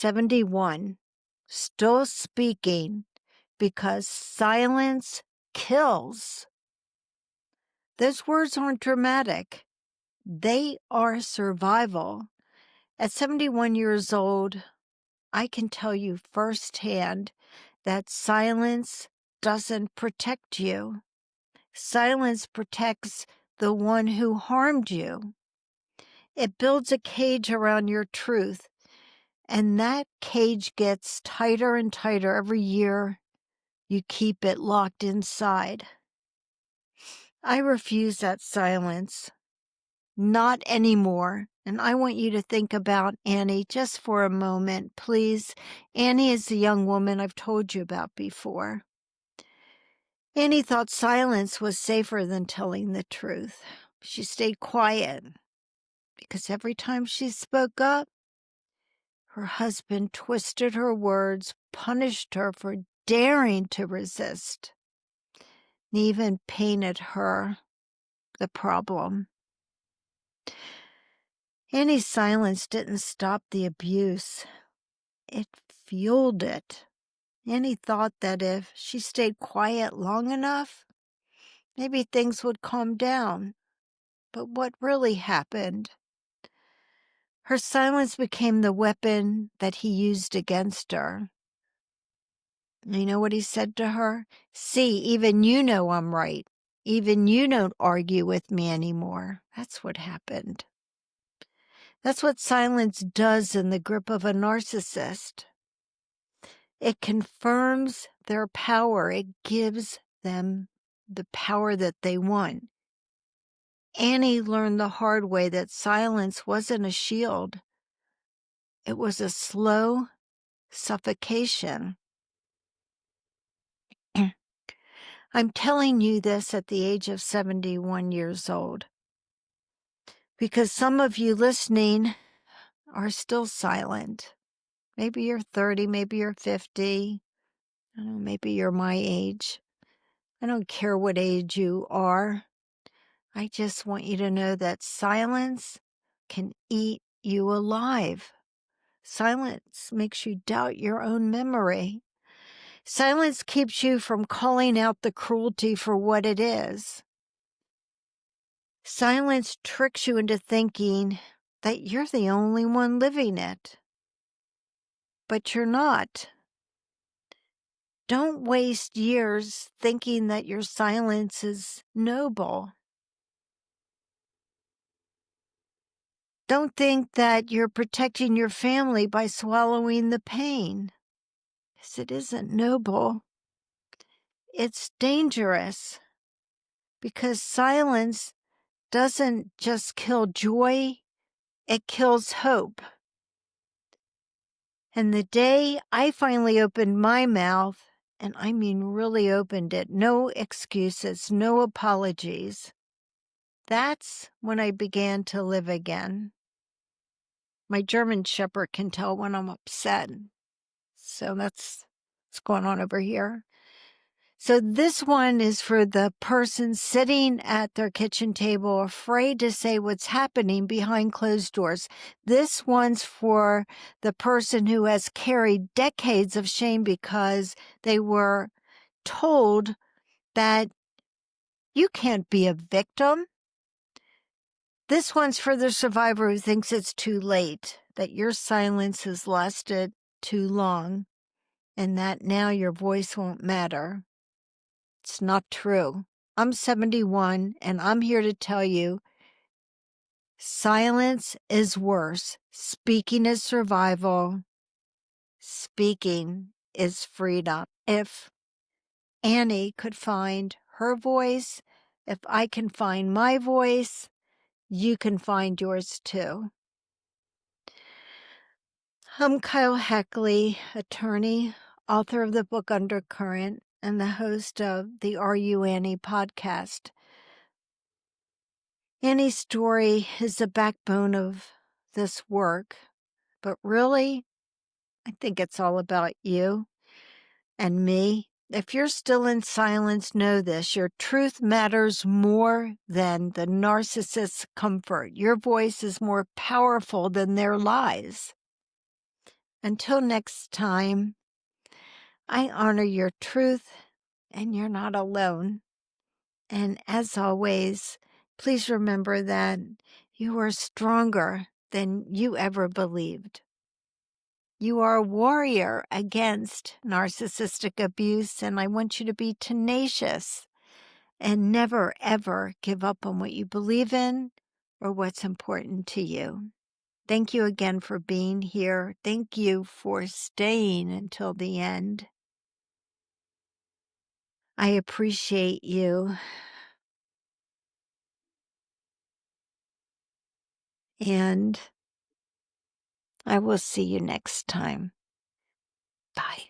71. Still speaking because silence kills. Those words aren't dramatic. They are survival. At 71 years old, I can tell you firsthand that silence doesn't protect you. Silence protects the one who harmed you. It builds a cage around your truth, and that cage gets tighter and tighter every year you keep it locked inside. I refuse that silence. Not anymore. And I want you to think about Annie just for a moment, please. Annie is the young woman I've told you about before. Annie thought silence was safer than telling the truth. She stayed quiet because every time she spoke up, her husband twisted her words, punished her for daring to resist, and even painted her the problem. Annie's silence didn't stop the abuse. It fueled it. Annie thought that if she stayed quiet long enough, maybe things would calm down. But what really happened? Her silence became the weapon that he used against her. You know what he said to her? See, even you know I'm right. Even you don't argue with me anymore. That's what happened. That's what silence does in the grip of a narcissist. It confirms their power. It gives them the power that they want. Annie learned the hard way that silence wasn't a shield. It was a slow suffocation. I'm telling you this at the age of 71 years old because some of you listening are still silent. Maybe you're 30, maybe you're 50. I don't know, maybe you're my age. I don't care what age you are. I just want you to know that silence can eat you alive. Silence makes you doubt your own memory. Silence keeps you from calling out the cruelty for what it is. Silence tricks you into thinking that you're the only one living it. But you're not. Don't waste years thinking that your silence is noble. Don't think that you're protecting your family by swallowing the pain, because it isn't noble. It's dangerous, because silence doesn't just kill joy, it kills hope. And the day I finally opened my mouth, and I mean really opened it, no excuses, no apologies, that's when I began to live again. My German Shepherd can tell when I'm upset. So that's what's going on over here. So this one is for the person sitting at their kitchen table, afraid to say what's happening behind closed doors. This one's for the person who has carried decades of shame because they were told that you can't be a victim. This one's for the survivor who thinks it's too late, that your silence has lasted too long, and that now your voice won't matter. It's not true. I'm 71, and I'm here to tell you silence is worse. Speaking is survival. Speaking is freedom. If Annie could find her voice, if I can find my voice, you can find yours too. I'm Kyle Heckley, attorney, author of the book Undercurrent, and the host of the Are You Annie podcast. Annie's story is the backbone of this work, but really, I think it's all about you and me. If you're still in silence, know this. Your truth matters more than the narcissist's comfort. Your voice is more powerful than their lies. Until next time, I honor your truth, and you're not alone. And as always, please remember that you are stronger than you ever believed. You are a warrior against narcissistic abuse, and I want you to be tenacious and never, ever give up on what you believe in or what's important to you. Thank you again for being here. Thank you for staying until the end. I appreciate you. And I will see you next time. Bye.